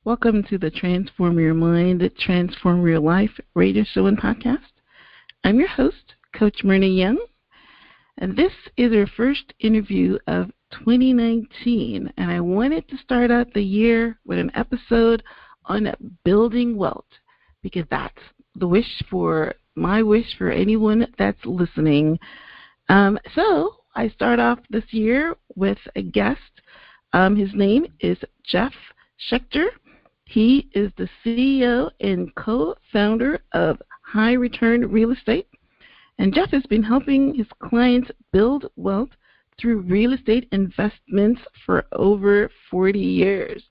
Welcome to the Transform Your Mind, Transform Your Life radio show and podcast. I'm your host, Coach Myrna Young, and this is our first interview of 2019, and I wanted to start out the year with an episode on building wealth, because that's my wish for anyone that's listening. So I start off this year with a guest. His name is Jeff Schechter. He is the CEO and co-founder of High Return Real Estate. And Jeff has been helping his clients build wealth through real estate investments for over 40 years.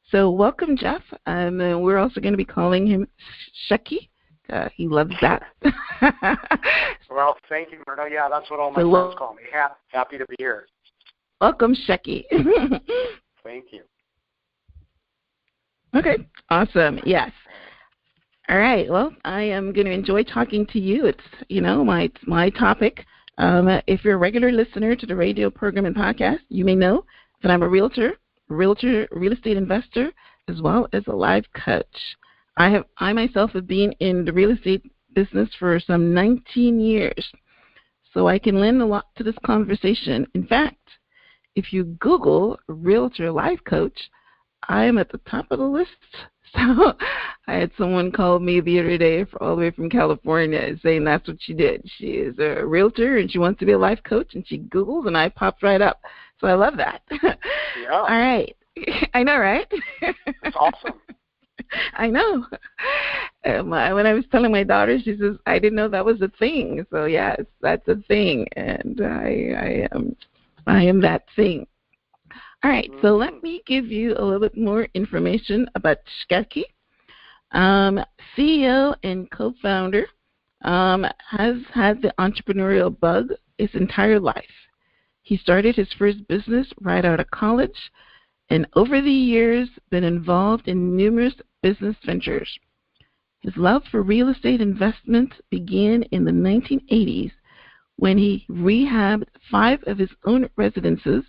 So welcome, Jeff. And we're also going to be calling him Shecky. He loves that. Well, thank you, Myrna. Yeah, that's what all my friends call me. Happy to be here. Welcome, Shecky. Thank you. Okay, awesome. Yes. All right. Well, I am going to enjoy talking to you. It's, my topic. If you're a regular listener to the radio program and podcast, you may know that I'm a realtor, real estate investor, as well as a life coach. I myself have been in the real estate business for some 19 years, so I can lend a lot to this conversation. In fact, if you Google realtor life coach, I am at the top of the list. So I had someone call me the other day all the way from California saying that's what she did. She is a realtor and she wants to be a life coach, and she Googles and I popped right up. So I love that. Yeah. All right. I know, right? That's awesome. I know. When I was telling my daughter, she says, I didn't know that was a thing. So yes, that's a thing. And I am that thing. All right, so let me give you a little bit more information about Schechter. CEO and co-founder, has had the entrepreneurial bug his entire life. He started his first business right out of college, and over the years been involved in numerous business ventures. His love for real estate investment began in the 1980s when he rehabbed 5 of his own residences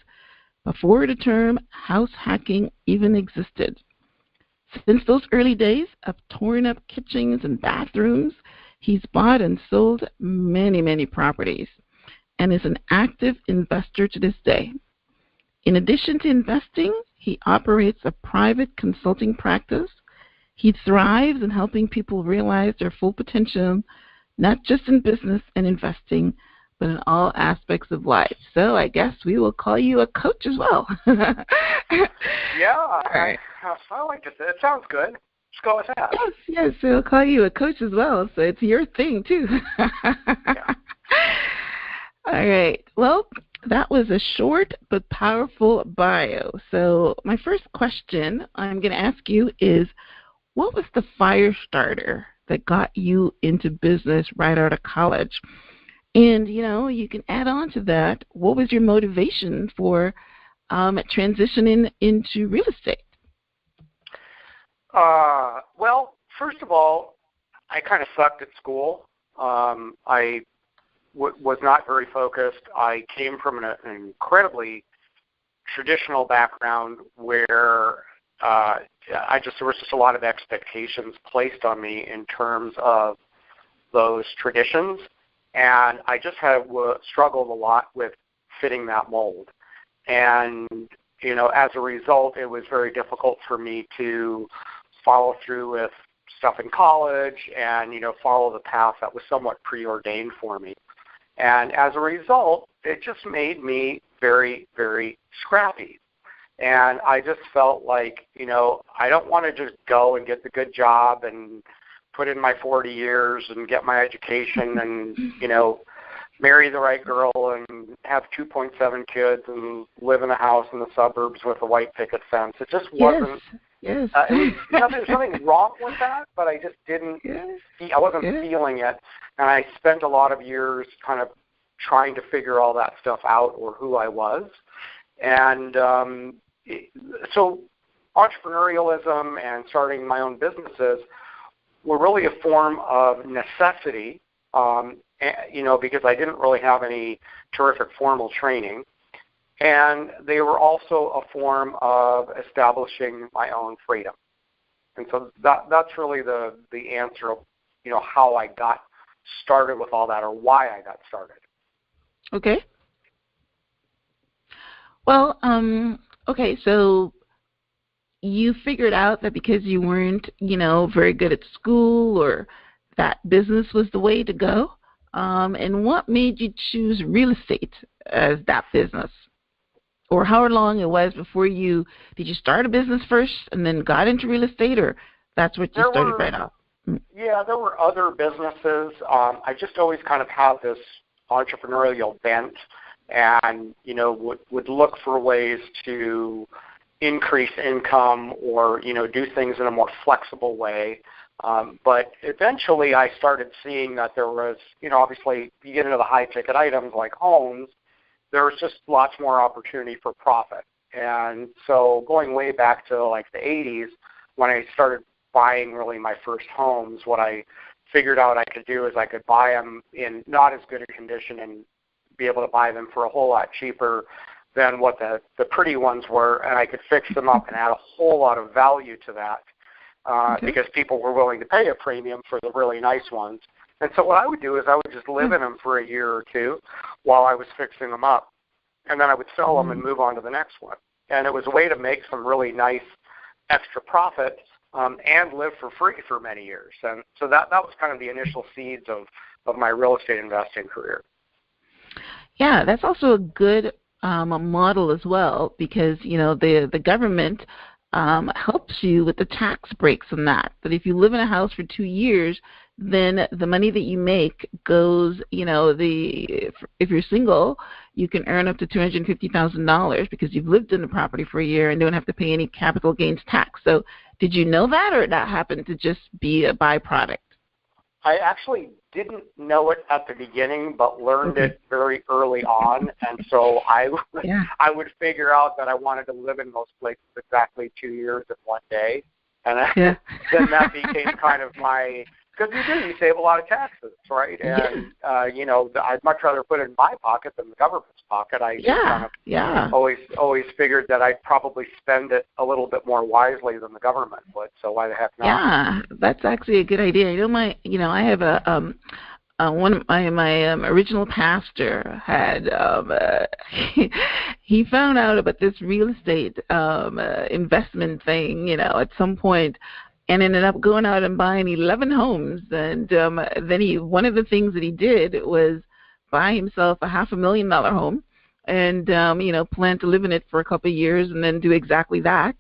before the term house hacking even existed. Since those early days of torn up kitchens and bathrooms, he's bought and sold many, many properties and is an active investor to this day. In addition to investing, he operates a private consulting practice. He thrives in helping people realize their full potential, not just in business and investing, but in all aspects of life. So I guess we will call you a coach as well. Yeah, all right. I like it. It sounds good. Let's go with that. Yes, we'll call you a coach as well. So it's your thing too. Yeah. All right. Well, that was a short but powerful bio. So my first question I'm going to ask you is, what was the fire starter that got you into business right out of college? And, you can add on to that, what was your motivation for transitioning into real estate? Well, first of all, I kind of sucked at school. I was not very focused. I came from an incredibly traditional background where there was just a lot of expectations placed on me in terms of those traditions. And I just struggled a lot with fitting that mold. And, as a result, it was very difficult for me to follow through with stuff in college and, follow the path that was somewhat preordained for me. And as a result, it just made me very, very scrappy. And I just felt like, I don't want to just go and get the good job and put in my 40 years and get my education and, marry the right girl and have 2.7 kids and live in a house in the suburbs with a white picket fence. It just wasn't. Yes. There's nothing wrong with that, but I just didn't. I wasn't feeling it, and I spent a lot of years kind of trying to figure all that stuff out, or who I was, and so entrepreneurialism and starting my own businesses were really a form of necessity, because I didn't really have any terrific formal training. And they were also a form of establishing my own freedom. And so that's really the answer of, how I got started with all that, or why I got started. Okay. Well, okay, so you figured out that because you weren't, very good at school, or that business was the way to go. And what made you choose real estate as that business? Or how long it was before did you start a business first and then got into real estate, or that's what you started right off? Yeah, there were other businesses. I just always kind of have this entrepreneurial bent, and would look for ways to increase income, or do things in a more flexible way. But eventually, I started seeing that there was, obviously, you get into the high ticket items like homes, there was just lots more opportunity for profit. And so going way back to like the 80s, when I started buying really my first homes, what I figured out I could do is I could buy them in not as good a condition and be able to buy them for a whole lot cheaper than what the pretty ones were, and I could fix them up and add a whole lot of value to that because people were willing to pay a premium for the really nice ones. And so what I would do is I would just live in them for a year or two while I was fixing them up, and then I would sell them and move on to the next one. And it was a way to make some really nice extra profit and live for free for many years. And so that was kind of the initial seeds of my real estate investing career. Yeah, that's also a good model as well, because the government helps you with the tax breaks on that. But if you live in a house for 2 years, then the money that you make goes, if you're single, you can earn up to $250,000 because you've lived in the property for a year and don't have to pay any capital gains tax. So did you know that, or that happened to just be a byproduct? I actually didn't know it at the beginning, but learned it very early on. And so I would figure out that I wanted to live in those places exactly 2 years and 1 day. And then that became kind of my, because you save a lot of taxes, right? And, I'd much rather put it in my pocket than the government's pocket. I always figured that I'd probably spend it a little bit more wisely than the government would. So why the heck not? Yeah, that's actually a good idea. I have one of my original pastor had he found out about this real estate investment thing, at some point, and ended up going out and buying 11 homes. And then one of the things that he did was buy himself a $500,000 home, and plan to live in it for a couple of years, and then do exactly that.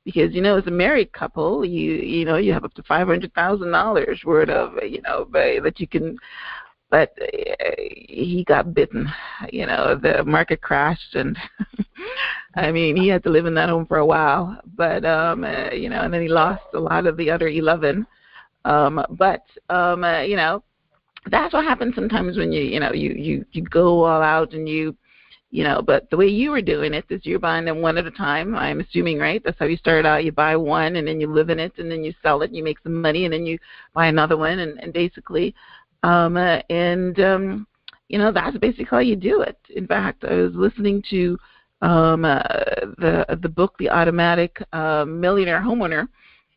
Because as a married couple, you have up to $500,000 worth of that you can. But he got bitten. The market crashed, and I mean, he had to live in that home for a while. But and then he lost a lot of the other 11. But that's what happens sometimes when you go all out, and but the way you were doing it is you're buying them one at a time, I'm assuming, right? That's how you start out. You buy one, and then you live in it, and then you sell it, and you make some money, and then you buy another one, and basically, that's basically how you do it. In fact, I was listening to the book, The Automatic Millionaire Homeowner,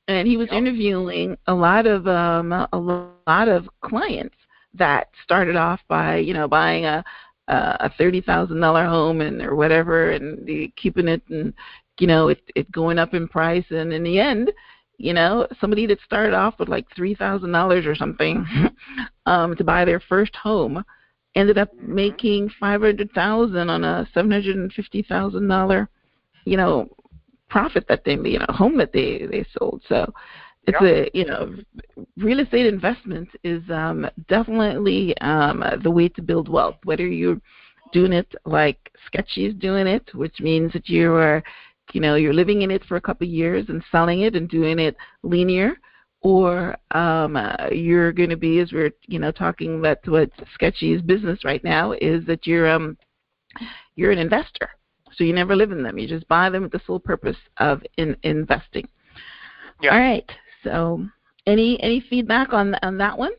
and he was interviewing a lot of clients that started off by buying a $30,000 home or whatever, and keeping it, and it going up in price, and in the end, somebody that started off with like $3,000 or something to buy their first home ended up making $500,000 on a $750,000 profit that they home that they sold. So it's real estate investment is definitely the way to build wealth, whether you're doing it like Sketchy is doing it, which means that you are you're living in it for a couple of years and selling it and doing it linear, or you're going to be, as we're talking about what Sketchy's business right now is, that you're an investor. So you never live in them. You just buy them with the sole purpose of investing. Yeah. All right. So any feedback on that one?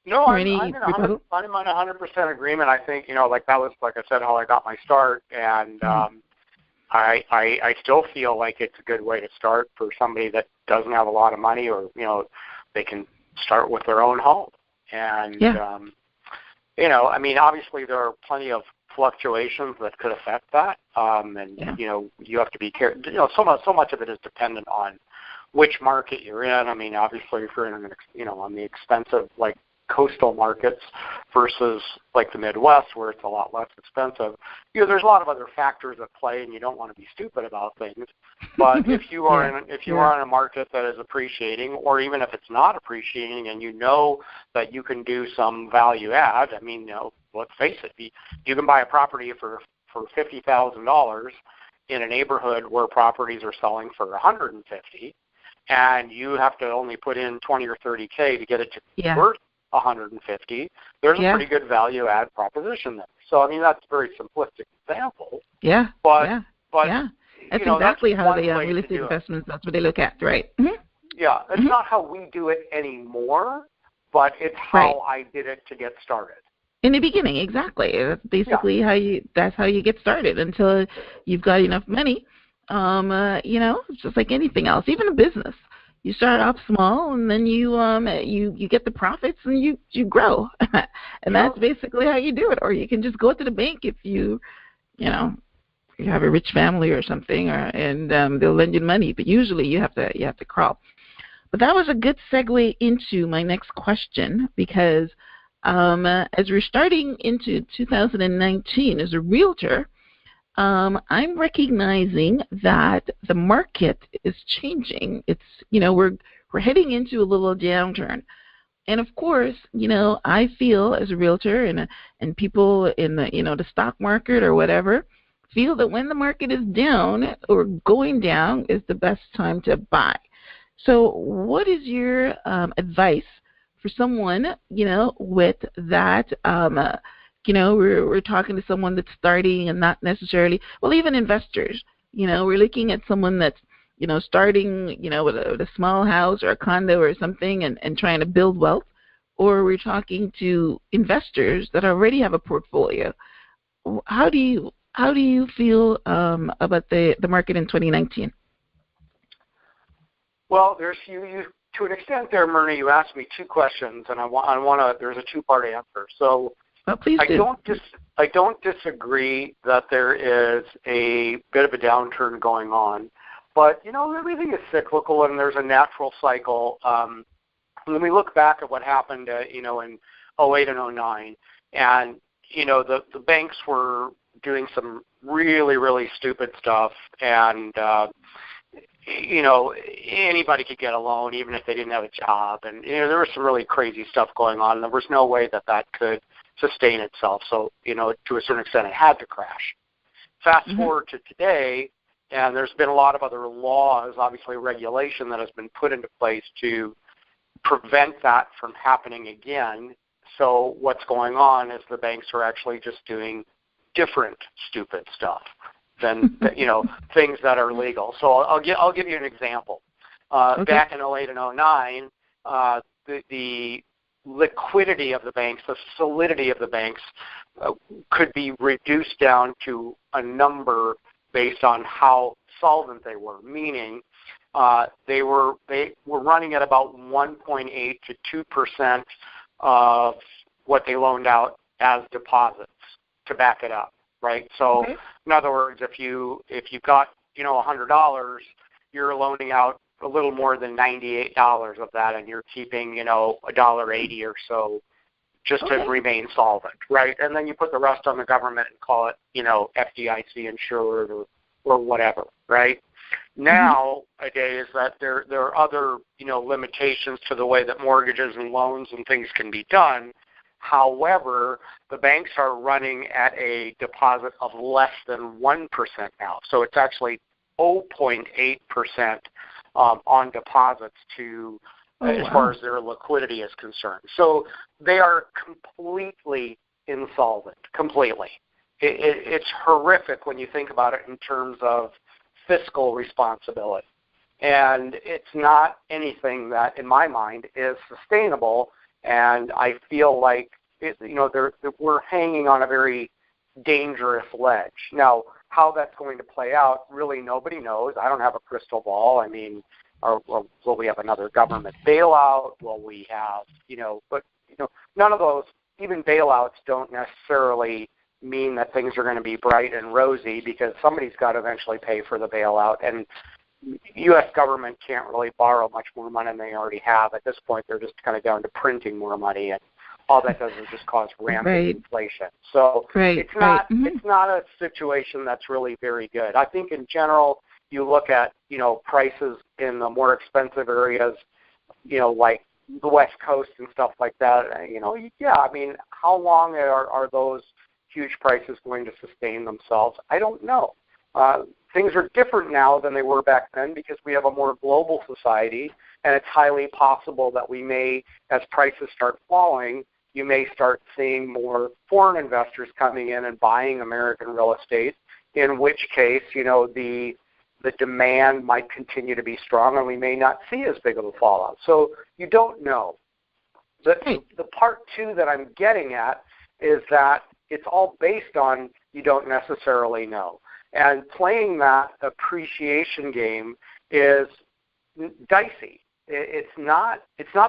No, I'm in 100% agreement. I think, that was, like I said, how I got my start. And I still feel like it's a good way to start for somebody that doesn't have a lot of money, or they can start with their own home. And I mean, obviously there are plenty of fluctuations that could affect that, you have to be careful. So much of it is dependent on which market you're in. I mean, obviously if you're in on the expensive like coastal markets versus like the Midwest where it's a lot less expensive, there's a lot of other factors at play, and you don't want to be stupid about things. But if you are in a market that is appreciating, or even if it's not appreciating, and that you can do some value add, I mean, let's face it, you can buy a property for $50,000 in a neighborhood where properties are selling for $150,000, and you have to only put in $20,000 or $30,000 to get it to worth $150,000. There's a pretty good value add proposition there. So I mean, that's a very simplistic example. But that's exactly how the real estate investments. That's what they look at, right? Mm-hmm. Yeah, it's not how we do it anymore, but it's how I did it to get started. In the beginning, exactly. That's basically that's how you get started until you've got enough money. It's just like anything else, even a business. You start off small, and then you get the profits, and you grow, and that's basically how you do it. Or you can just go to the bank if you have a rich family or something, and they'll lend you money. But usually you have to crawl. But that was a good segue into my next question, because as we're starting into 2019 as a realtor, I'm recognizing that the market is changing. It's, we're heading into a little downturn. And of course, I feel as a realtor and people in the, the stock market or whatever feel that when the market is down or going down is the best time to buy. So what is your advice for someone, with that, we're talking to someone that's starting and not necessarily, well, even investors, we're looking at someone that's, starting, with a small house or a condo or something and trying to build wealth, or we're talking to investors that already have a portfolio. How do you feel about the market in 2019? Well, there's you to an extent there, Myrna. You asked me two questions, and I want to. There's a two-part answer. So. Well, please do. I don't disagree that there is a bit of a downturn going on, but everything is cyclical, and there's a natural cycle. When we look back at what happened, in 2008 and 2009, and the banks were doing some really, really stupid stuff, and anybody could get a loan even if they didn't have a job, and there was some really crazy stuff going on. There was no way that could sustain itself. So, to a certain extent, it had to crash. Fast forward to today, and there's been a lot of other laws, obviously regulation that has been put into place to prevent that from happening again. So what's going on is the banks are actually just doing different stupid stuff than, things that are legal. So I'll give you an example. Back in 2008 and 2009, the liquidity of the banks, the solidity of the banks could be reduced down to a number based on how solvent they were, meaning they were running at about 1.8 to 2% of what they loaned out as deposits to back it up, right? So in other words, if you got $100, you're loaning out a little more than $98 of that, and you're keeping, $1.80 or so just to remain solvent, right? And then you put the rest on the government and call it, FDIC insured or whatever, right? Nowadays, that there are other, limitations to the way that mortgages and loans and things can be done. However, the banks are running at a deposit of less than 1% now. So it's actually 0.8% on deposits as far as their liquidity is concerned. So they are completely insolvent, completely. It's horrific when you think about it in terms of fiscal responsibility. And it's not anything that, in my mind, is sustainable. And I feel like, we're hanging on a very dangerous ledge. Now, how that's going to play out, really nobody knows. I don't have a crystal ball. I mean, or will we have another government bailout? Will we have, but none of those, even bailouts don't necessarily mean that things are going to be bright and rosy, because somebody's got to eventually pay for the bailout, and U.S. government can't really borrow much more money than they already have. At this point, they're just kind of down to printing more money, and all that does is just cause rampant inflation. So it's not a situation that's really very good. I think in general, you look at prices in the more expensive areas, like the West Coast and stuff like that. Yeah, I mean, how long are those huge prices going to sustain themselves? I don't know. Things are different now than they were back then, because we have a more global society, and it's highly possible that we may, as prices start falling, you may start seeing more foreign investors coming in and buying American real estate, in which case, the demand might continue to be strong, and we may not see as big of a fallout. So you don't know. The part two that I'm getting at is that it's all based on you don't necessarily know. And playing that appreciation game is dicey. It's not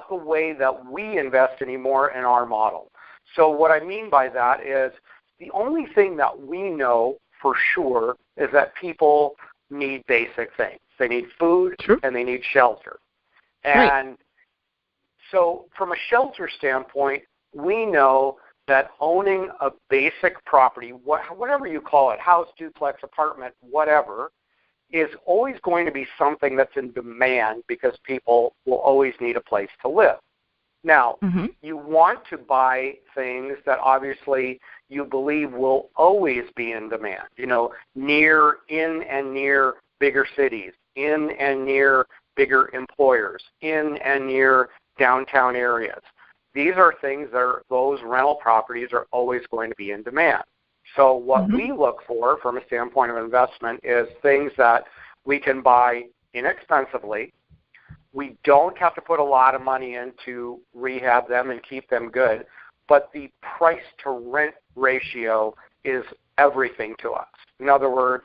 the way that we invest anymore in our model. So what I mean by that is the only thing that we know for sure is that people need basic things. They need food and they need shelter. And so from a shelter standpoint, we know that owning a basic property, whatever you call it, house, duplex, apartment, whatever, is always going to be something that's in demand, because people will always need a place to live. Now, you want to buy things that obviously you believe will always be in demand, in and near bigger cities, in and near bigger employers, in and near downtown areas. These are things those rental properties are always going to be in demand. So what we look for from a standpoint of investment is things that we can buy inexpensively. We don't have to put a lot of money in to rehab them and keep them good, but the price to rent ratio is everything to us. In other words,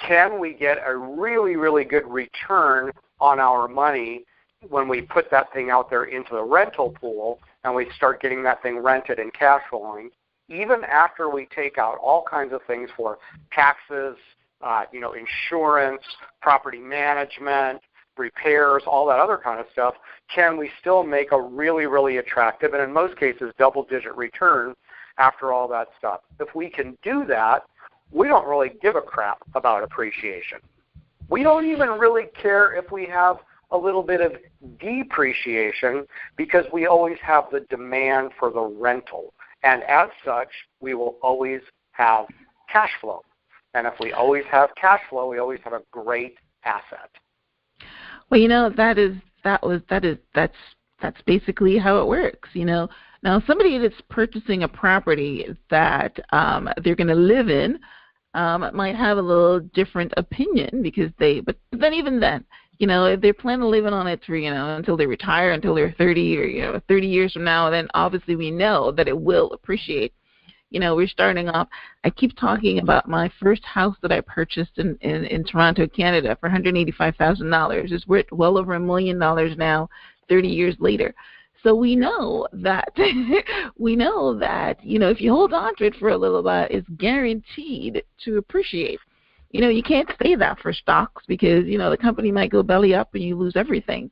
can we get a really, really good return on our money when we put that thing out there into the rental pool and we start getting that thing rented and cash flowing, even after we take out all kinds of things for taxes, insurance, property management, repairs, all that other kind of stuff, can we still make a really, really attractive, and in most cases, double-digit return after all that stuff? If we can do that, we don't really give a crap about appreciation. We don't even really care if we have a little bit of depreciation, because we always have the demand for the rental. And as such, we will always have cash flow. And if we always have cash flow, we always have a great asset. Well, that's basically how it works. Now somebody that's purchasing a property that they're going to live in might have a little different opinion, because but then even then, if they're planning on living on it for, until they retire, until they're 30 or, 30 years from now, then obviously we know that it will appreciate. We're starting off, I keep talking about my first house that I purchased in Toronto, Canada for $185,000. It's worth well over $1 million now, 30 years later. So we know that, if you hold on to it for a little while, it's guaranteed to appreciate. You can't say that for stocks, because, the company might go belly up and you lose everything.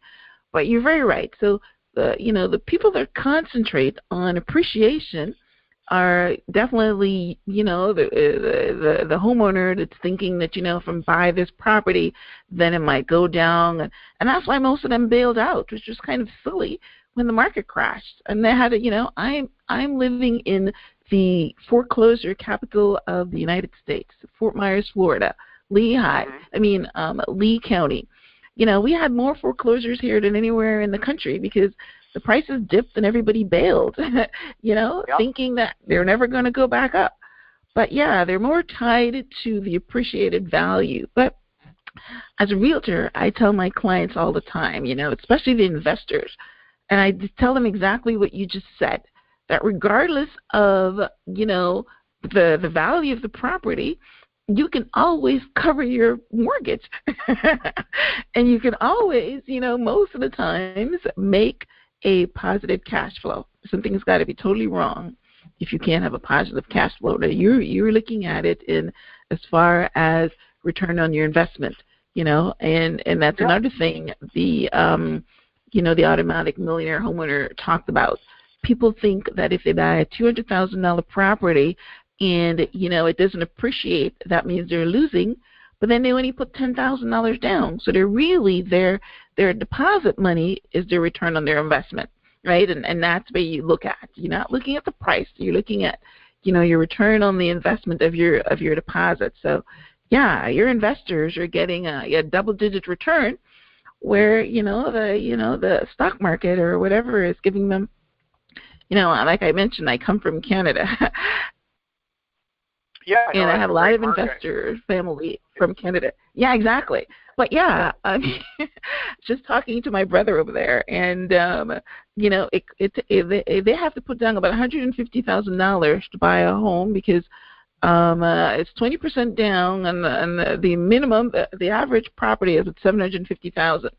But you're very right. So, the people that concentrate on appreciation are definitely, the homeowner that's thinking that, if I buy this property, then it might go down. And that's why most of them bailed out, which was kind of silly when the market crashed. And they had I'm living in the foreclosure capital of the United States, Fort Myers, Florida, Lee County. We had more foreclosures here than anywhere in the country, because the prices dipped and everybody bailed, thinking that they're never going to go back up. But yeah, they're more tied to the appreciated value. But as a realtor, I tell my clients all the time, especially the investors, and I tell them exactly what you just said, that regardless of, the value of the property, you can always cover your mortgage. And you can always, most of the times make a positive cash flow. Something's got to be totally wrong if you can't have a positive cash flow. Now you're looking at it in as far as return on your investment, and that's another thing the the automatic millionaire homeowner talked about. People think that if they buy a $200,000 property and it doesn't appreciate, that means they're losing. But then they only put $10,000 down, so they're really their deposit money is their return on their investment, right? And that's what you look at. You're not looking at the price. You're looking at your return on the investment of your deposit. So yeah, your investors are getting a double-digit return, where the stock market or whatever is giving them. Like I mentioned, I come from Canada. Yeah, and I have a lot of investor family from Canada. Yeah, exactly. But yeah, I mean, just talking to my brother over there, and they have to put down about $150,000 to buy a home, because it's 20% down, and the minimum, the average property is at $750,000.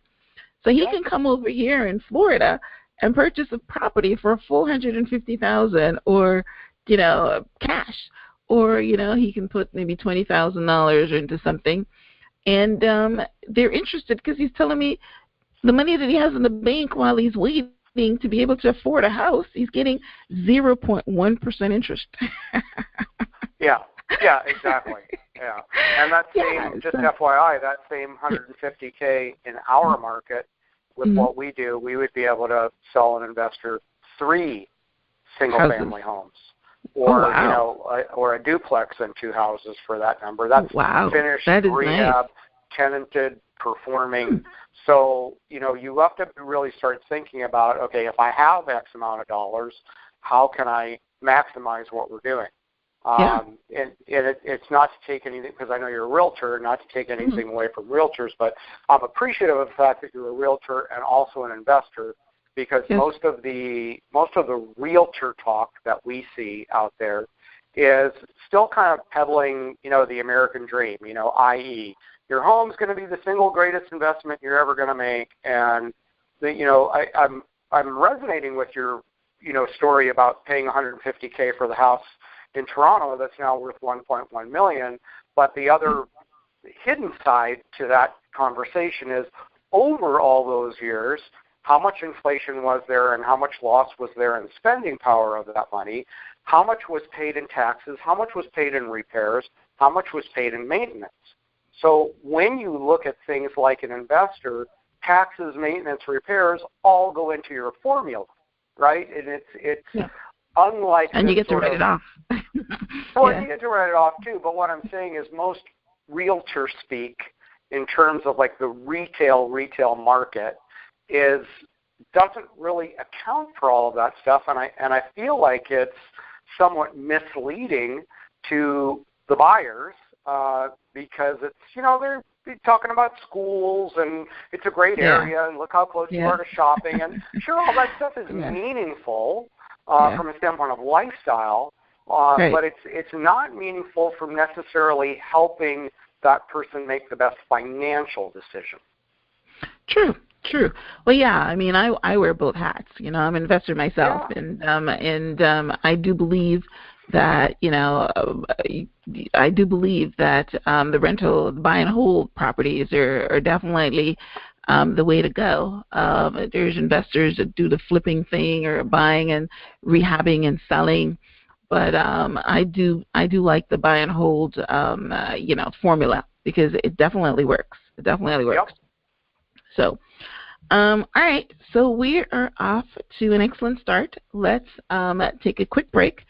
So he can come over here in Florida and purchase a property for a full $150,000, or cash, or he can put maybe $20,000 into something, and they're interested because he's telling me the money that he has in the bank while he's waiting to be able to afford a house, he's getting 0.1% interest. Yeah, exactly. Yeah, and that same, just FYI, that same $150K in our market, with what we do, we would be able to sell an investor 3 single-family homes, or or a duplex and 2 houses for that number. That's finished, rehab, tenanted, performing. So you have to really start thinking about, okay, if I have X amount of dollars, how can I maximize what we're doing? And it's not to take anything, because I know you're a realtor, not to take anything away from realtors, but I'm appreciative of the fact that you're a realtor and also an investor, because most of the realtor talk that we see out there is still kind of peddling, the American dream, i.e., your home's going to be the single greatest investment you're ever going to make. And I'm resonating with your story about paying $150K for the house in Toronto that's now worth $1.1 million. But the other hidden side to that conversation is, over all those years, how much inflation was there and how much loss was there in spending power of that money, how much was paid in taxes, how much was paid in repairs, how much was paid in maintenance. So when you look at things like an investor, taxes, maintenance, repairs all go into your formula, right? And it's unlike, and you get to write it off. Well, you get to write it off too, but what I'm saying is most realtor speak in terms of like the retail market doesn't really account for all of that stuff, and I feel like it's somewhat misleading to the buyers, because it's they're talking about schools and it's a great area and look how close you are to shopping, and sure, all that stuff is meaningful from a standpoint of lifestyle, but it's not meaningful from necessarily helping that person make the best financial decision. True. Well, yeah. I mean, I wear both hats. I'm an investor myself, and I do believe that the buy and hold properties are definitely the way to go. There's investors that do the flipping thing, or buying and rehabbing and selling, but I do like the buy and hold formula, because it definitely works. Yep. So, all right. So we are off to an excellent start. Let's take a quick break,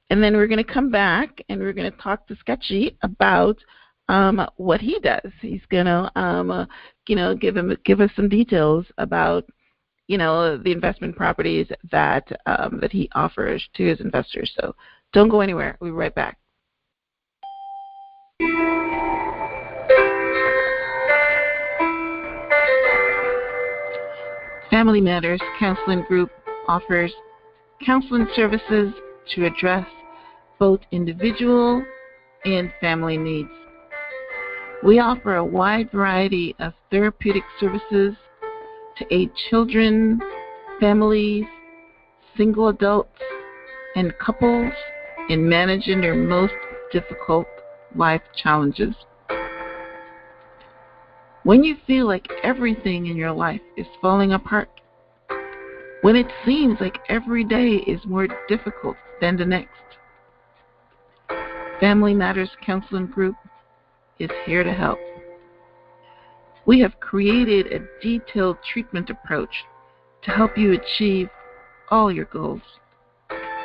and then we're going to come back and we're going to talk to Sketchy about what he does. He's going to give us some details about the investment properties that he offers to his investors. So don't go anywhere. We'll be right back. Family Matters Counseling Group offers counseling services to address both individual and family needs. We offer a wide variety of therapeutic services to aid children, families, single adults, and couples in managing their most difficult life challenges. When you feel like everything in your life is falling apart, when it seems like every day is more difficult than the next, Family Matters Counseling Group is here to help. We have created a detailed treatment approach to help you achieve all your goals.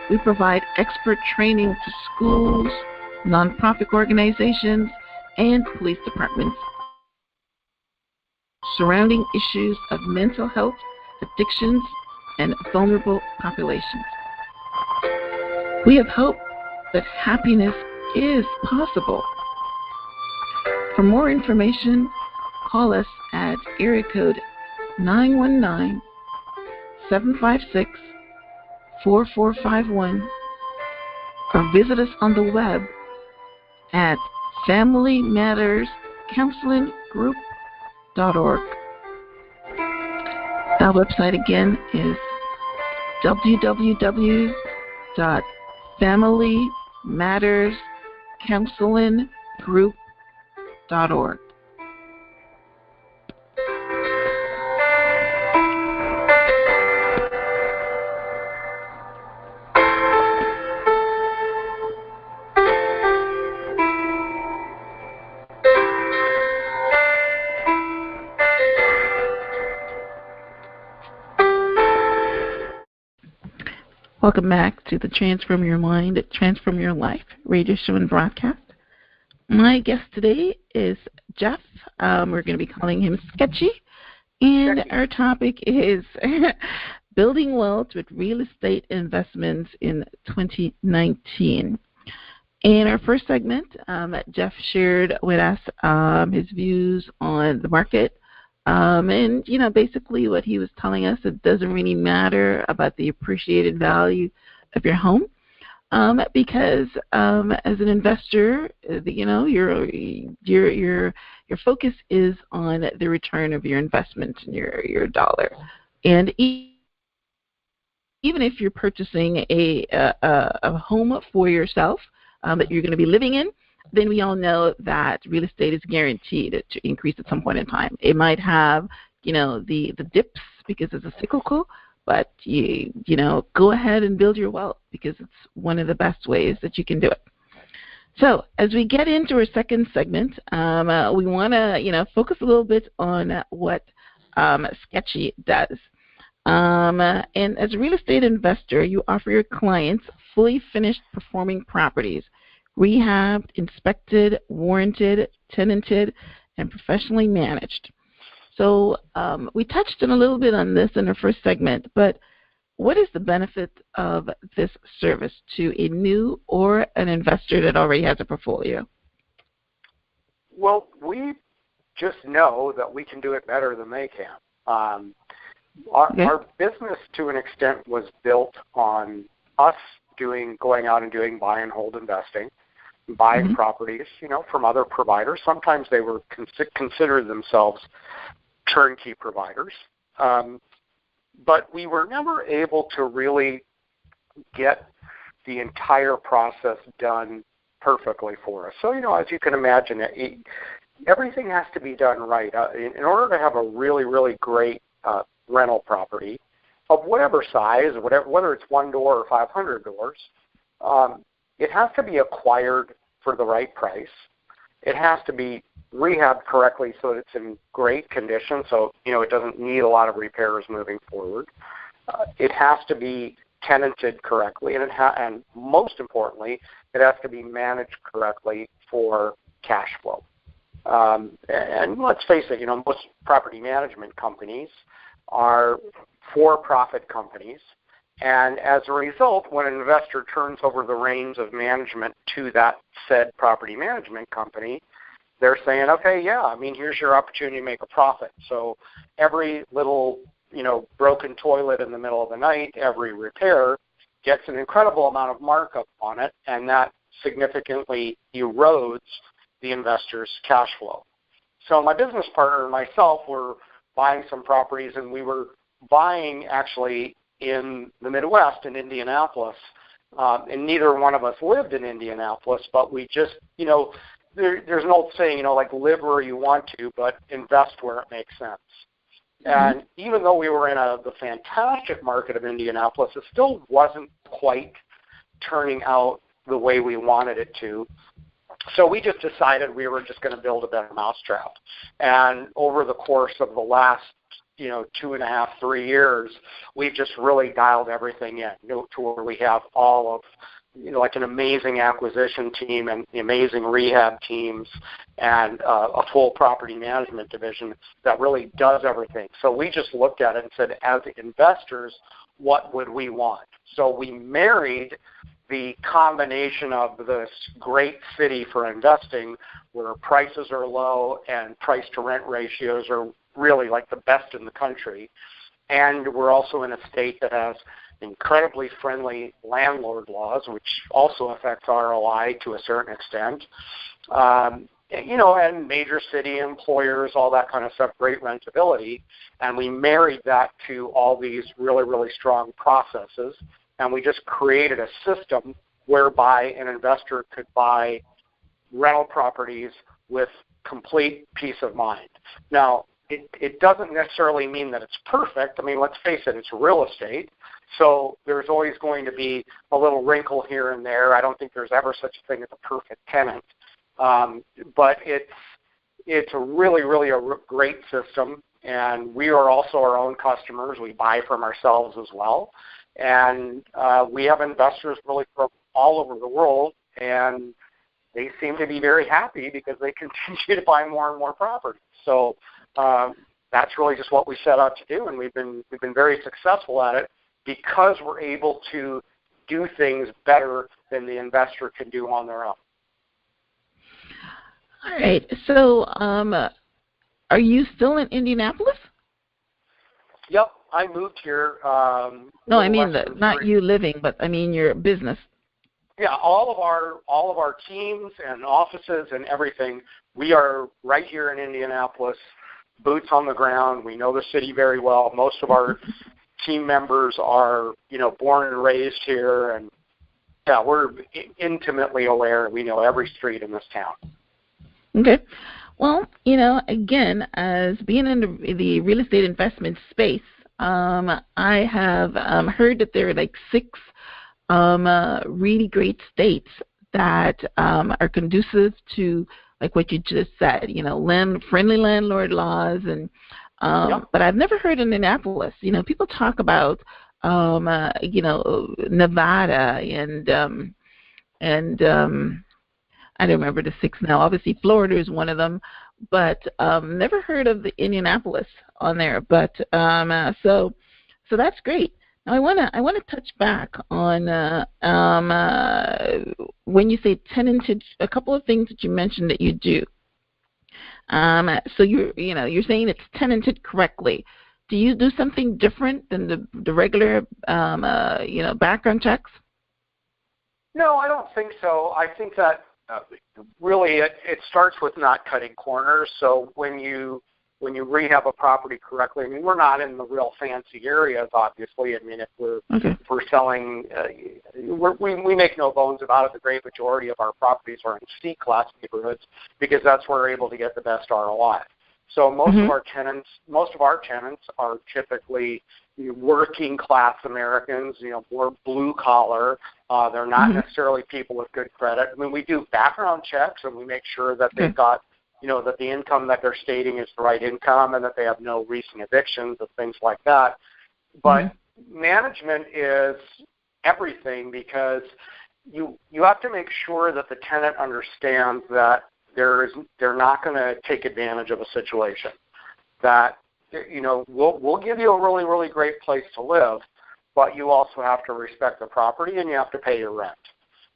We provide expert training to schools, nonprofit organizations, and police departments surrounding issues of mental health, addictions, and vulnerable populations. We have hope that happiness is possible. For more information, call us at area code 919-756-4451 or visit us on the web at familymatterscounselinggroup.org. Our website again is www.familymatterscounselinggroup.org. Welcome back to the Transform Your Mind, Transform Your Life radio show and broadcast. My guest today is Jeff. We're going to be calling him Sketchy. And our topic is building wealth with real estate investments in 2019. In our first segment, Jeff shared with us his views on the market. And, basically what he was telling us, it doesn't really matter about the appreciated value of your home because as an investor, your focus is on the return of your investment and your dollar. And even if you're purchasing a home for yourself that you're going to be living in, then we all know that real estate is guaranteed to increase at some point in time. It might have, the dips because it's a cyclical, but go ahead and build your wealth because it's one of the best ways that you can do it. So as we get into our second segment, we want to, focus a little bit on what Sketchy does. And as a real estate investor, you offer your clients fully finished performing properties, rehabbed, inspected, warranted, tenanted, and professionally managed. So we touched on a little bit on this in our first segment, but what is the benefit of this service to a new or an investor that already has a portfolio? Well, we just know that we can do it better than they can. Our business, to an extent, was built on us going out and doing buy and hold investing, buying properties, from other providers. Sometimes they were considered themselves turnkey providers, but we were never able to really get the entire process done perfectly for us. So, as you can imagine, everything has to be done right. In order to have a really, really great rental property of whatever size, whether it's one door or 500 doors, it has to be acquired for the right price. It has to be rehabbed correctly so that it's in great condition, so it doesn't need a lot of repairs moving forward. It has to be tenanted correctly, and most importantly, it has to be managed correctly for cash flow. And let's face it, most property management companies are for-profit companies, and as a result, when an investor turns over the reins of management to that said property management company, they're saying, okay, here's your opportunity to make a profit. So every little, broken toilet in the middle of the night, every repair gets an incredible amount of markup on it, and that significantly erodes the investor's cash flow. So my business partner and myself were buying some properties, and we were buying actually in the Midwest in Indianapolis. And neither one of us lived in Indianapolis, but we just, there's an old saying, like live where you want to, but invest where it makes sense. And even though we were in the fantastic market of Indianapolis, it still wasn't quite turning out the way we wanted it to. So we just decided we were just going to build a better mousetrap. And over the course of the last, 2.5, 3 years, we've just really dialed everything in to where we have all of, like an amazing acquisition team and the amazing rehab teams and a full property management division that really does everything. So we just looked at it and said, as investors, what would we want? So we married the combination of this great city for investing where prices are low and price-to-rent ratios are really like the best in the country. And we're also in a state that has incredibly friendly landlord laws, which also affects ROI to a certain extent. And major city employers, all that kind of stuff, great rentability. And we married that to all these really, really strong processes. And we just created a system whereby an investor could buy rental properties with complete peace of mind. Now, it doesn't necessarily mean that it's perfect. I mean, let's face it, it's real estate. So there's always going to be a little wrinkle here and there. I don't think there's ever such a thing as a perfect tenant. But it's a really, really a great system. And we are also our own customers. We buy from ourselves as well. And we have investors really from all over the world, and they seem to be very happy because they continue to buy more and more property. So that's really just what we set out to do, and we've been very successful at it because we're able to do things better than the investor can do on their own. All right. So are you still in Indianapolis? Yep. I moved here. No, I mean not you living, but I mean your business. Yeah, all of our teams and offices and everything. We are right here in Indianapolis, boots on the ground. We know the city very well. Most of our team members are, born and raised here, and yeah, we're intimately aware. We know every street in this town. Okay. Well, again, as being in the real estate investment space, I have heard that there are like 6 really great states that are conducive to like what you just said, friendly landlord laws, and Yep. But I've never heard of Indianapolis. People talk about Nevada and I don't remember the 6 now. Obviously, Florida is one of them, but never heard of the Indianapolis on there. But so that's great. Now I wanna touch back on when you say tenanted. A couple of things that you mentioned that you do. So you're saying it's tenanted correctly. Do you do something different than the regular background checks? No, I don't think so. I think that really it starts with not cutting corners. So when you rehab a property correctly, I mean, we're not in the real fancy areas, obviously. I mean, if we're selling, we make no bones about it. The great majority of our properties are in C-class neighborhoods because that's where we're able to get the best ROI. So most of our tenants are typically working class Americans, more blue collar. They're not necessarily people with good credit. I mean, we do background checks and we make sure that they've got, that the income that they're stating is the right income and that they have no recent evictions and things like that. But management is everything because you have to make sure that the tenant understands that they're not going to take advantage of a situation. That we'll give you a really, really great place to live, but you also have to respect the property and you have to pay your rent.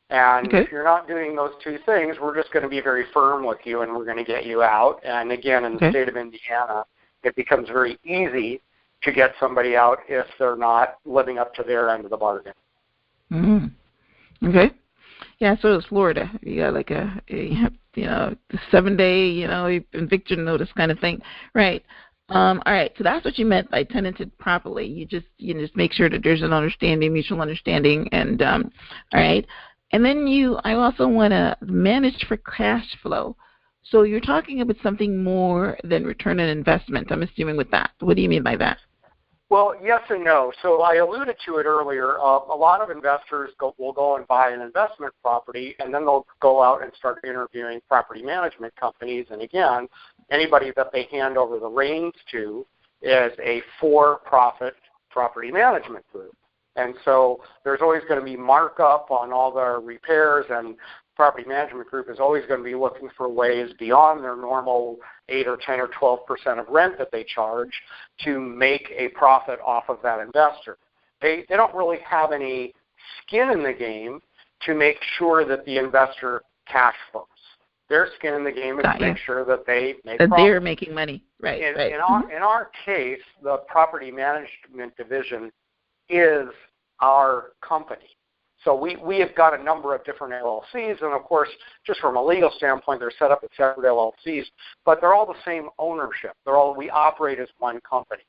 And if you're not doing those 2 things, we're just going to be very firm with you and we're going to get you out. And again, in the state of Indiana, it becomes very easy to get somebody out if they're not living up to their end of the bargain. Okay. Yeah, so is Florida. You got like the 7-day, eviction notice kind of thing, right? All right. So that's what you meant by tenanted properly. You just make sure that there's an understanding, mutual understanding, and all right. And then I also want to manage for cash flow. So you're talking about something more than return on investment. I'm assuming with that. What do you mean by that? Well, yes and no. So I alluded to it earlier. A lot of investors will go and buy an investment property, and then they'll go out and start interviewing property management companies. And again, anybody that they hand over the reins to is a for-profit property management group. And so there's always going to be markup on all the repairs, and property management group is always going to be looking for ways beyond their normal 8 or 10 or 12% of rent that they charge to make a profit off of that investor. They don't really have any skin in the game to make sure that the investor cash flows. Their skin in the game is to make sure that they make profit. They're making money, right? In our case, the property management division is our company. So we have got a number of different LLCs, and of course, just from a legal standpoint, they're set up as separate LLCs, but they're all the same ownership. We operate as one company.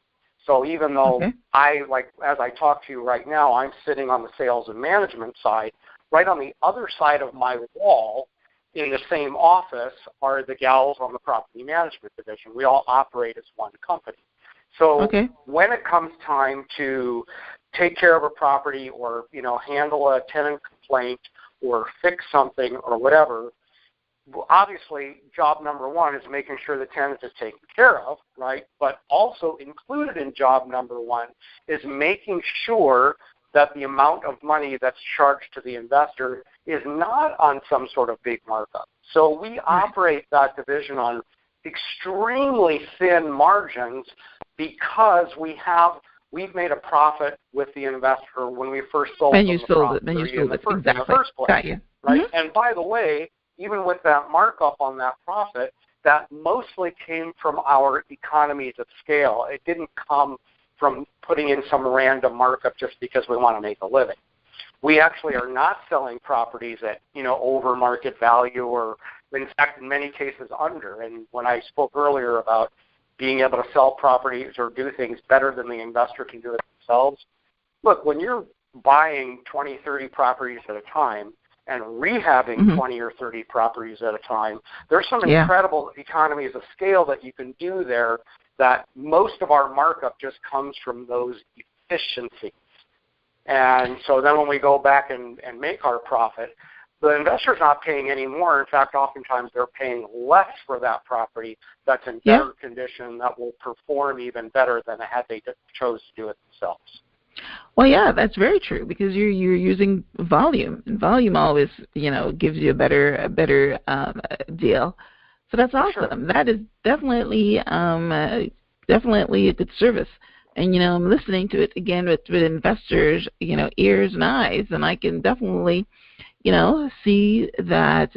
So even though as I talk to you right now, I'm sitting on the sales and management side, right on the other side of my wall in the same office are the gals on the property management division. We all operate as one company. So when it comes time to take care of a property or, handle a tenant complaint or fix something or whatever, obviously job number one is making sure the tenant is taken care of, right? But also included in job number one is making sure that the amount of money that's charged to the investor is not on some sort of big markup. So we operate that division on extremely thin margins because we've made a profit with the investor when we first sold them the property in the first place. Got you. Right? Mm-hmm. And by the way, even with that markup on that profit, that mostly came from our economies of scale. It didn't come from putting in some random markup just because we want to make a living. We actually are not selling properties at, over market value or, in fact, in many cases under. And when I spoke earlier about being able to sell properties or do things better than the investor can do it themselves, look, when you're buying 20, 30 properties at a time and rehabbing 20 or 30 properties at a time, there's some incredible economies of scale that you can do there that most of our markup just comes from those efficiencies. And so then when we go back and make our profit, the investor's not paying any more. In fact, oftentimes they're paying less for that property that's in better condition that will perform even better than had they chose to do it themselves. Well, yeah, that's very true because you're using volume, and volume always, gives you a better deal. So that's awesome. Sure. That is definitely a good service. And, I'm listening to it again with investors, ears and eyes, and I can definitely, see that,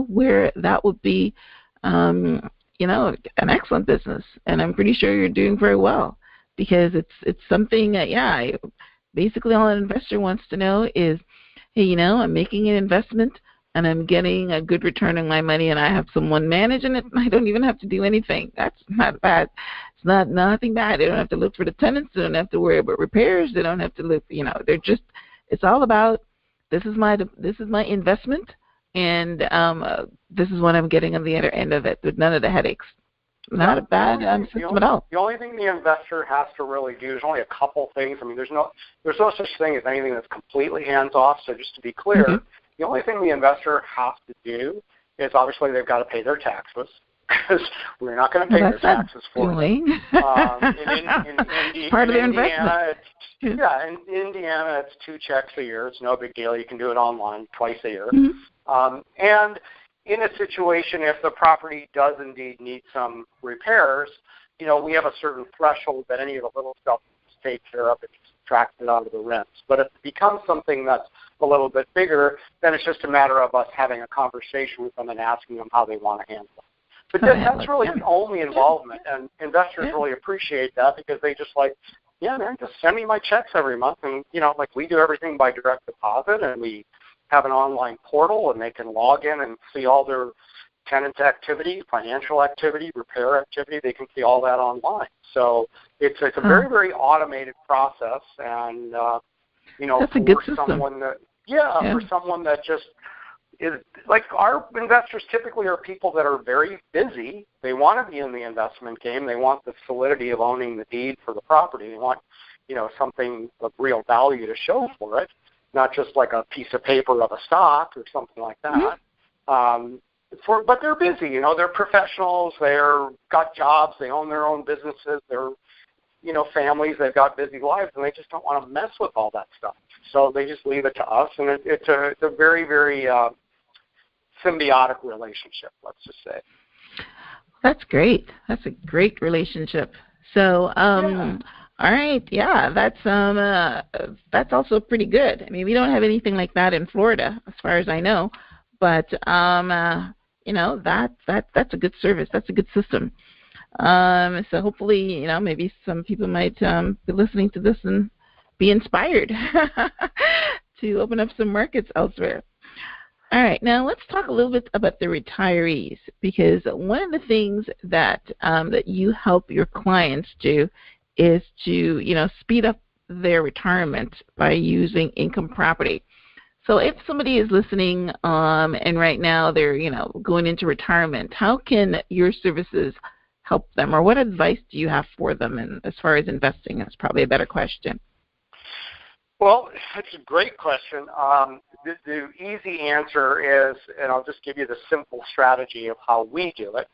where that would be, an excellent business. And I'm pretty sure you're doing very well because it's something that, basically all an investor wants to know is, hey, I'm making an investment and I'm getting a good return on my money and I have someone managing it and I don't even have to do anything. That's not bad. It's nothing bad. They don't have to look for the tenants. They don't have to worry about repairs. They don't have to look, they're just, it's all about, this is my investment and this is what I'm getting on the other end of it with none of the headaches. Not a bad system at all. The only thing the investor has to really do is only a couple things. I mean, there's no such thing as anything that's completely hands-off. So just to be clear, the only thing the investor has to do is obviously they've got to pay their taxes because we're not going to pay their taxes for them. In part of their investment. In Indiana, it's 2 checks a year. It's no big deal. You can do it online twice a year. And in a situation, if the property does indeed need some repairs, we have a certain threshold that any of the little stuff is taken care of. It's subtracted out of the rents. But if it becomes something that's a little bit bigger, then it's just a matter of us having a conversation with them and asking them how they want to handle it. But that's really the only involvement, and investors really appreciate that because they just man, just send me my checks every month. And, we do everything by direct deposit, and we have an online portal, and they can log in and see all their tenant activity, financial activity, repair activity. They can see all that online. So it's a very, very automated process, and that's a good system. Someone that for someone that just is like, our investors typically are people that are very busy. They want to be in the investment game. They want the solidity of owning the deed for the property. They want something of real value to show for it, not just like a piece of paper of a stock or something like that. But they're busy. They're professionals. They're got jobs. They own their own businesses. They're families. They've got busy lives, and they just don't want to mess with all that stuff. So they just leave it to us, and it's a very, very symbiotic relationship, let's just say. That's great. That's a great relationship. So, all right, that's also pretty good. I mean, we don't have anything like that in Florida, as far as I know, but that's a good service. That's a good system. So hopefully, maybe some people might be listening to this and be inspired to open up some markets elsewhere. All right, now let's talk a little bit about the retirees, because one of the things that that you help your clients do is to speed up their retirement by using income property. So if somebody is listening and right now they're going into retirement, how can your services help them, or what advice do you have for them? And as far as investing, that's probably a better question. Well, that's a great question. The easy answer is, and I'll just give you the simple strategy of how we do it.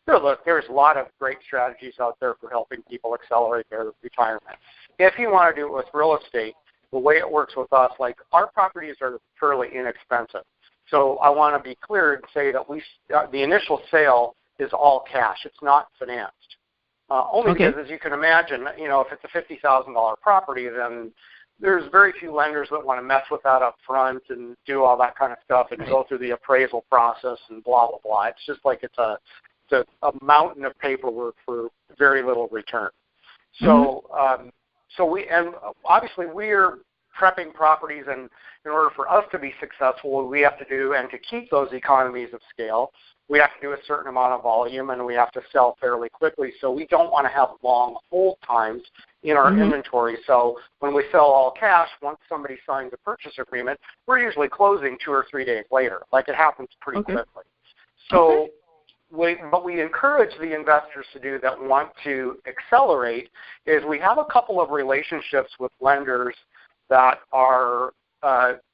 Look, there's a lot of great strategies out there for helping people accelerate their retirement. If you want to do it with real estate, the way it works with us, like, our properties are fairly inexpensive. So I want to be clear and say that the initial sale is all cash. It's not financed. Only because, as you can imagine, if it's a $50,000 property, then there's very few lenders that want to mess with that up front and do all that kind of stuff and go through the appraisal process and blah, blah, blah. It's just like it's a mountain of paperwork for very little return. So obviously we're prepping properties, and in order for us to be successful, what we have to do, and to keep those economies of scale, we have to do a certain amount of volume, and we have to sell fairly quickly. So we don't want to have long hold times in our inventory. So when we sell all cash, once somebody signs a purchase agreement, we're usually closing 2 or 3 days later. Like, it happens pretty quickly. So what we encourage the investors to do that want to accelerate is we have a couple of relationships with lenders that are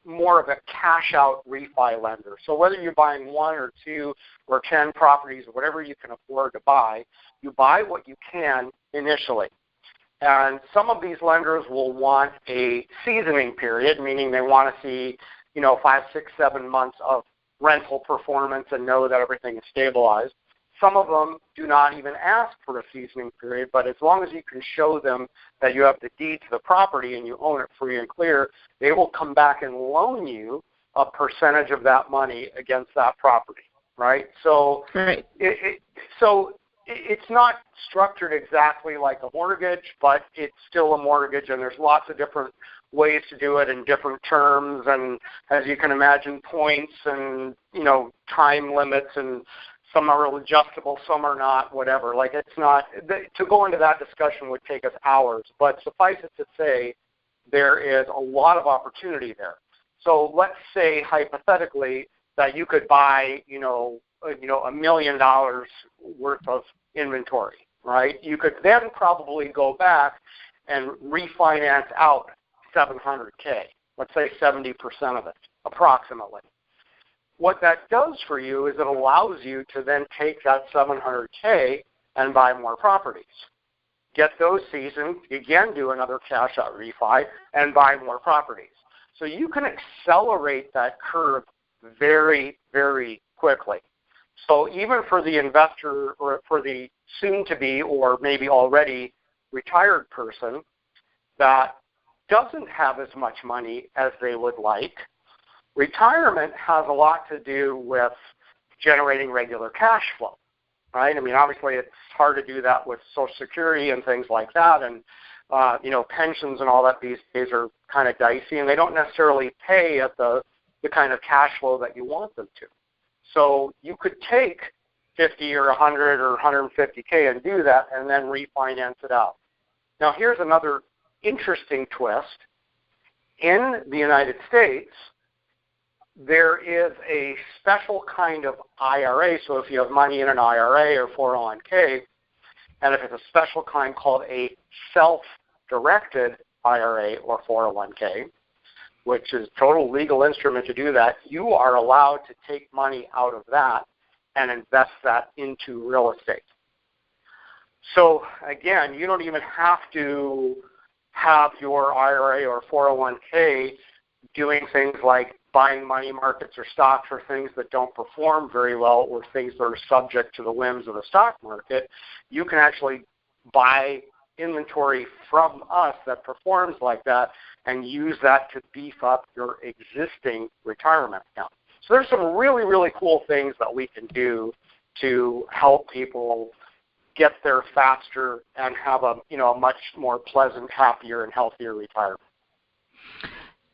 more of a cash-out refi lender. So whether you're buying 1 or 2 or 10 properties or whatever you can afford to buy, you buy what you can initially. And some of these lenders will want a seasoning period, meaning they want to see 5, 6, 7 months of rental performance and know that everything is stabilized. Some of them do not even ask for a seasoning period, but as long as you can show them that you have the deed to the property and you own it free and clear, they will come back and loan you a percentage of that money against that property, right? So, it's not structured exactly like a mortgage, but it's still a mortgage, and there's lots of different ways to do it in different terms, and as you can imagine, points and time limits, and some are adjustable, some are not, whatever. Like, it's not, to go into that discussion would take us hours, but suffice it to say, there is a lot of opportunity there. So let's say, hypothetically, that you could buy, $1 million worth of inventory, right? You could then probably go back and refinance out $700K, let's say 70% of it, approximately. What that does for you is it allows you to then take that $700K and buy more properties. Get those seasoned, again do another cash out refi, and buy more properties. So you can accelerate that curve very, very quickly. So even for the investor, or for the soon-to-be or maybe already retired person that doesn't have as much money as they would like, retirement has a lot to do with generating regular cash flow, right? I mean, obviously it's hard to do that with Social Security and things like that, and pensions and all that these days are kind of dicey, and they don't necessarily pay at the the kind of cash flow that you want them to. So you could take 50 or 100 or 150K and do that and then refinance it out. Now here's another interesting twist. In the United States, there is a special kind of IRA. So if you have money in an IRA or 401K, and if it's a special kind called a self-directed IRA or 401K, which is a total legal instrument to do that, you are allowed to take money out of that and invest that into real estate. So again, you don't even have to have your IRA or 401K doing things like buying money markets or stocks or things that don't perform very well or things that are subject to the whims of the stock market. You can actually buy inventory from us that performs like that and use that to beef up your existing retirement account. So there's some really, really cool things that we can do to help people get there faster and have a much more pleasant, happier, and healthier retirement.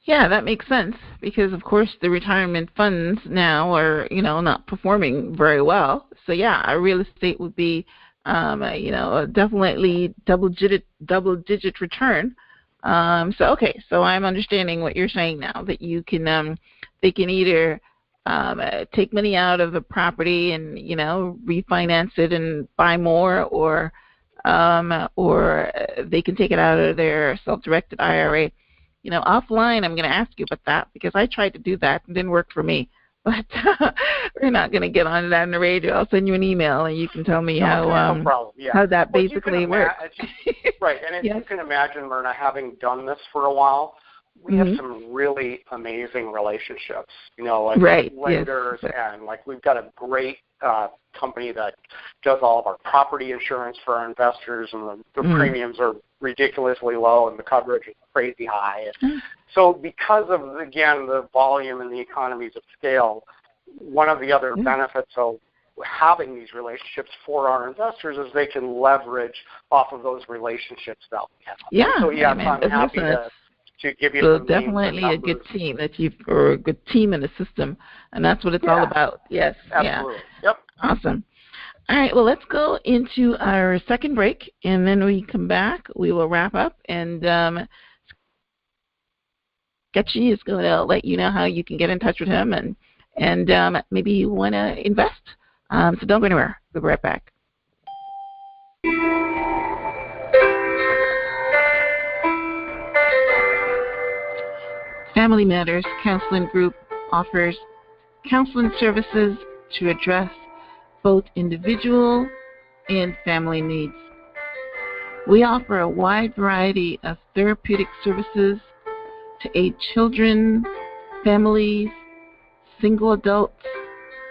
Yeah, that makes sense because, of course, the retirement funds now are, not performing very well. So, yeah, our real estate would be, definitely double-digit return. So I'm understanding what you're saying now, that you can, they can either take money out of the property and, refinance it and buy more, or they can take it out of their self-directed IRA. Offline, I'm going to ask you about that because I tried to do that and it didn't work for me. But we're not going to get on that on the radio. I'll send you an email and you can tell me how that basically works. Right, and you can imagine, Myrna, having done this for a while, we have some really amazing relationships, like lenders, and like we've got a great company that does all of our property insurance for our investors, and the premiums are ridiculously low and the coverage is crazy high. So because of, again, the volume and the economies of scale, one of the other benefits of having these relationships for our investors is they can leverage off of those relationships that we have. Yeah. So yes, I'm happy to give you some definitely a good team or a good team in the system, and that's what it's all about. Yes. Absolutely. Yep. Awesome. All right, well, let's go into our second break, and then when we come back, we will wrap up, and Sketchy is going to let you know how you can get in touch with him, and maybe you want to invest. So don't go anywhere. We'll be right back. Family Matters Counseling Group offers counseling services to address both individual and family needs. We offer a wide variety of therapeutic services to aid children, families, single adults,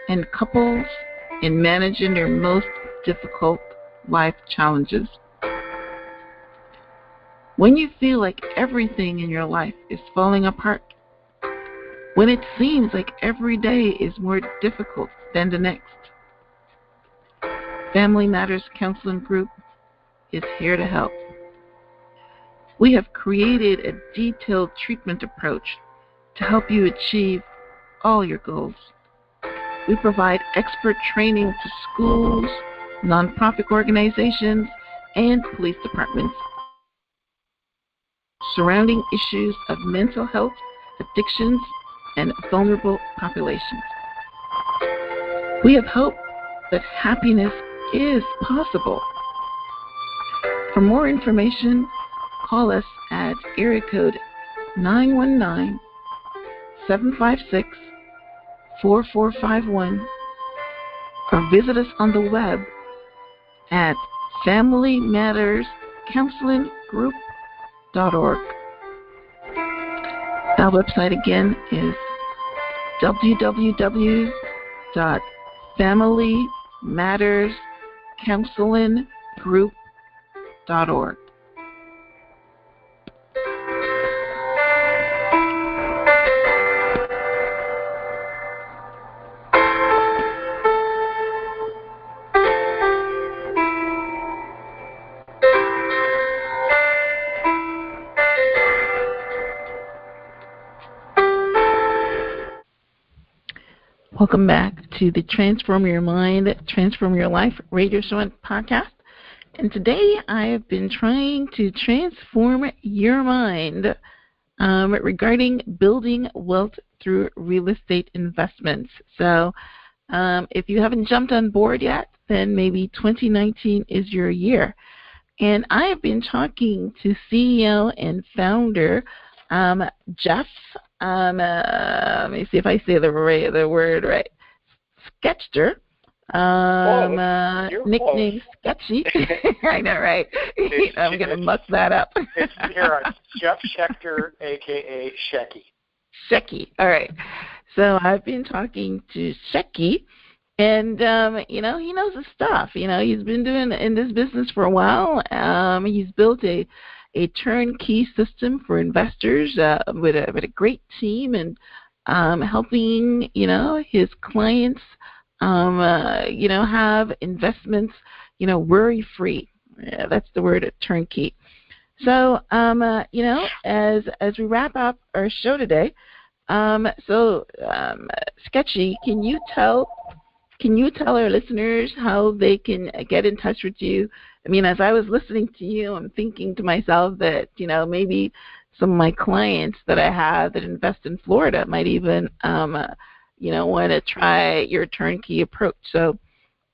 and couples in managing their most difficult life challenges. When you feel like everything in your life is falling apart, when it seems like every day is more difficult than the next, Family Matters Counseling Group is here to help. We have created a detailed treatment approach to help you achieve all your goals. We provide expert training to schools, nonprofit organizations, and police departments surrounding issues of mental health, addictions, and vulnerable populations. We have hope that happiness is possible. For more information, call us at area code 919-756-4451 or visit us on the web at FamilyMattersCounselingGroup.org. Our website again is www.FamilyMattersCounselingGroup.org. Welcome back to the Transform Your Mind, Transform Your Life radio show and podcast. And today I have been trying to transform your mind regarding building wealth through real estate investments. So if you haven't jumped on board yet, then maybe 2019 is your year. And I have been talking to CEO and founder Jeff, let me see if I say the word right, Schechter, nickname Sketchy. I know, right? I'm going to muck that up. It's Jeff Schechter, a.k.a. Shecky. Shecky, all right. So I've been talking to Shecky, and, he knows his stuff. He's been doing in this business for a while. He's built a turnkey system for investors with a great team, and helping his clients have investments worry free. Yeah, that's the word, turnkey. So as we wrap up our show today, Sketchy, can you tell our listeners how they can get in touch with you? I mean, as I was listening to you, I'm thinking to myself that, maybe some of my clients that I have that invest in Florida might even, want to try your turnkey approach. So,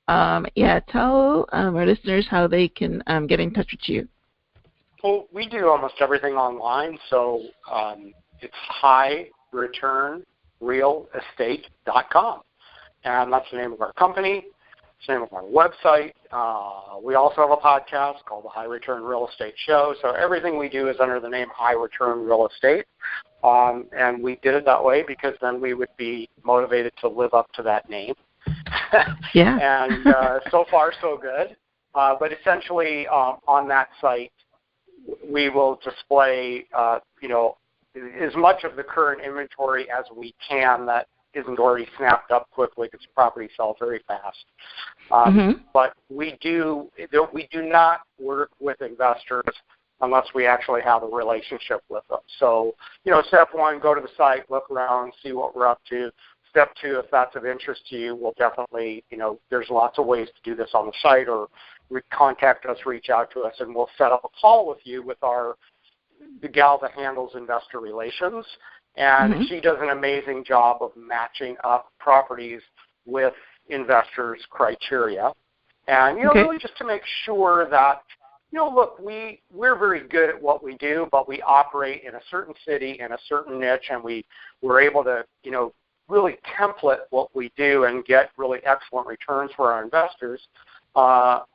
tell our listeners how they can get in touch with you. Well, we do almost everything online. So it's highreturnrealestate.com. And that's the name of our company. It's the name of our website. We also have a podcast called the High Return Real Estate Show. So everything we do is under the name High Return Real Estate. And we did it that way because then we would be motivated to live up to that name. Yeah. And so far, so good. But essentially, on that site, we will display, as much of the current inventory as we can that isn't already snapped up quickly because property sells very fast. But we do not work with investors unless we actually have a relationship with them. So, step one, go to the site, look around, see what we're up to. Step two, if that's of interest to you, we'll definitely, there's lots of ways to do this on the site, or contact us, reach out to us, and we'll set up a call with you with the gal that handles investor relations. And she does an amazing job of matching up properties with investors' criteria. And, really just to make sure that, look, we're very good at what we do, but we operate in a certain city, in a certain niche, and we're able to, really template what we do and get really excellent returns for our investors. But,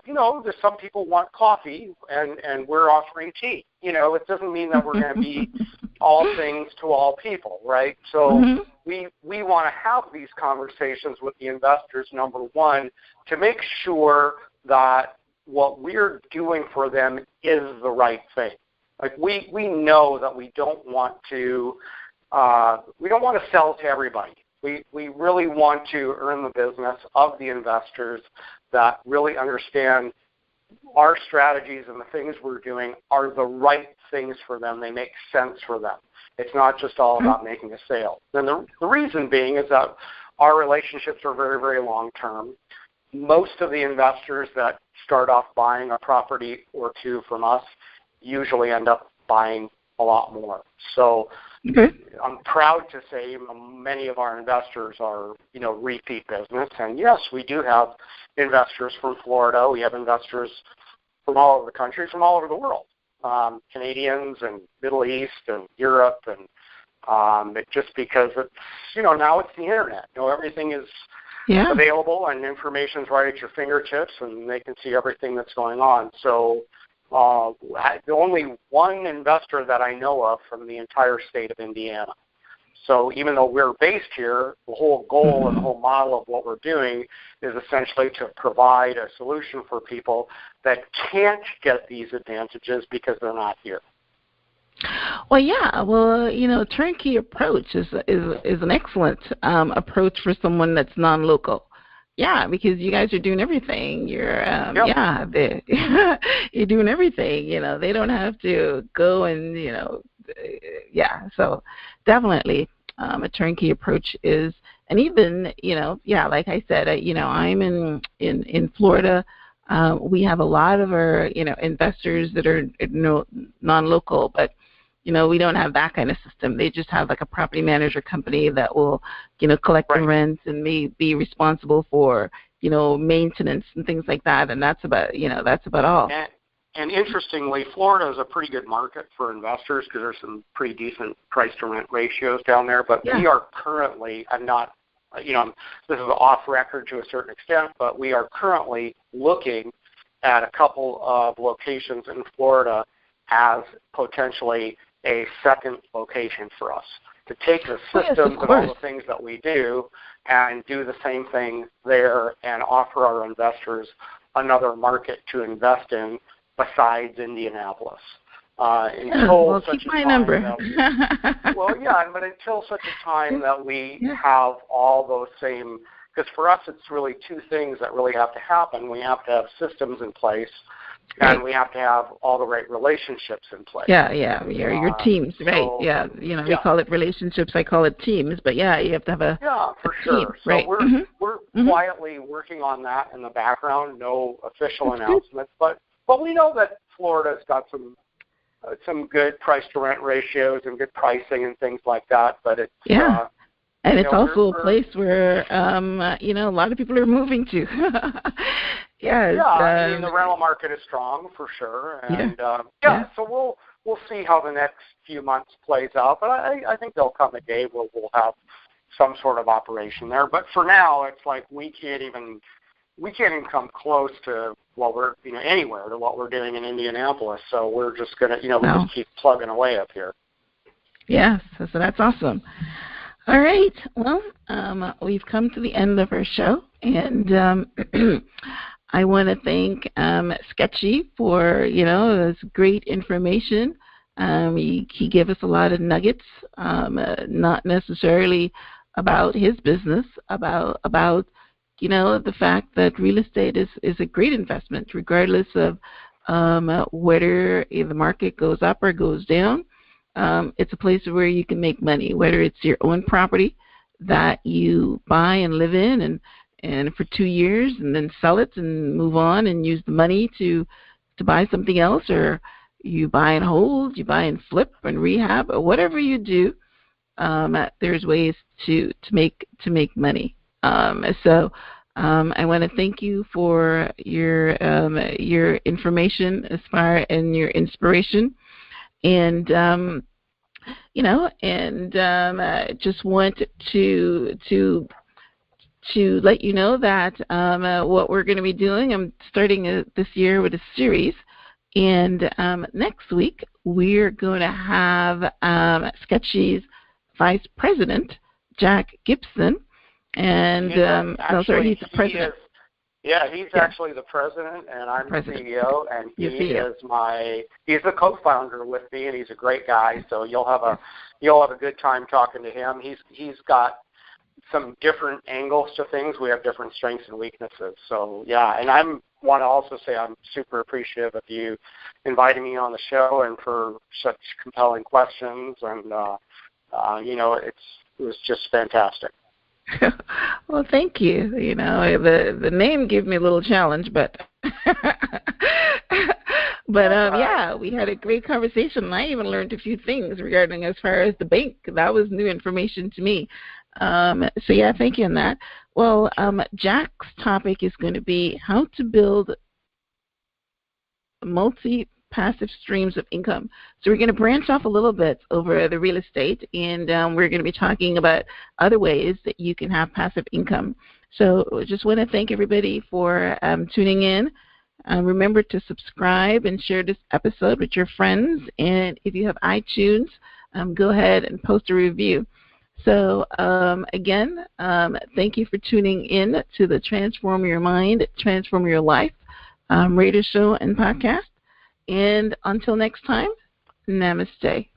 there's some people want coffee, and we're offering tea. It doesn't mean that we're going to be all things to all people, right? So we want to have these conversations with the investors, number one, to make sure that what we're doing for them is the right thing. Like we know that we don't want to sell to everybody. We really want to earn the business of the investors that really understand our strategies and the things we're doing are the right things for them. They make sense for them. It's not just all about making a sale. And the reason being is that our relationships are very, very long term. Most of the investors that start off buying a property or two from us usually end up buying a lot more. So I'm proud to say many of our investors are, repeat business. And yes, we do have investors from Florida. We have investors from all over the country, from all over the world, Canadians and Middle East and Europe. And just because it's, now it's the internet. Everything is available and information's right at your fingertips, and they can see everything that's going on. So the only one investor that I know of from the entire state of Indiana. So even though we're based here, the whole goal and the whole model of what we're doing is essentially to provide a solution for people that can't get these advantages because they're not here. Well, yeah. Well, turnkey approach is an excellent approach for someone that's non-local. Yeah, because you guys are doing everything. You're you're doing everything. They don't have to go and So definitely, a turnkey approach is And even, like I said, I'm in Florida. We have a lot of our, investors that are non-local, but we don't have that kind of system. They just have like a property manager company that will, collect the rents and may be responsible for, maintenance and things like that. And that's about all. And interestingly, Florida is a pretty good market for investors because there's some pretty decent price to rent ratios down there. But we are currently, I'm not, this is off record to a certain extent, but we are currently looking at a couple of locations in Florida as potentially a second location for us to take the systems and all the things that we do and do the same thing there and offer our investors another market to invest in besides Indianapolis. Until such keep my number. But until such a time that we have all those same, because for us it's really two things that really have to happen. We have to have systems in place, and we have to have all the right relationships in place. Your teams, right? We call it relationships. I call it teams. But you have to have a for team, sure. So right? we're quietly working on that in the background. No official announcements, but we know that Florida's got some good price to rent ratios and good pricing and things like that. But it's and it's also a place where a lot of people are moving to. I mean, the rental market is strong for sure, and so we'll see how the next few months plays out. But I think there'll come a day where we'll have some sort of operation there. But for now, it's like we can't even come close to what we're anywhere to what we're doing in Indianapolis. So we're just gonna we just keep plugging away up here. Yes, so that's awesome. All right, well, we've come to the end of our show, and I want to thank Sketchy for this great information. He gave us a lot of nuggets, not necessarily about his business, about the fact that real estate is a great investment, regardless of whether the market goes up or goes down. It's a place where you can make money, whether it's your own property that you buy and live in and for 2 years and then sell it and move on and use the money to buy something else, or you buy and hold, you buy and flip and rehab, or whatever you do. There's ways to make money. So I want to thank you for your information as far and your inspiration, and just want to let you know that what we're going to be doing. I'm starting this year with a series, and next week we're going to have Sketchy's Vice President, Jack Gibson. And he's the president. He's actually the president, and I'm the CEO, and he's the co-founder with me, and he's a great guy. So you'll have a good time talking to him. He's got some different angles to things. We have different strengths and weaknesses. So and I want to also say I'm super appreciative of you inviting me on the show and for such compelling questions, and it was just fantastic. Well, thank you. The name gave me a little challenge, but we had a great conversation, and I even learned a few things regarding as far as the bank. That was new information to me. Thank you on that. Well, Jack's topic is going to be how to build multi-passive streams of income. So we're going to branch off a little bit over the real estate, and we're going to be talking about other ways that you can have passive income. So just want to thank everybody for tuning in. Remember to subscribe and share this episode with your friends. And if you have iTunes, go ahead and post a review. So again, thank you for tuning in to the Transform Your Mind, Transform Your Life radio show and podcast. And until next time, namaste.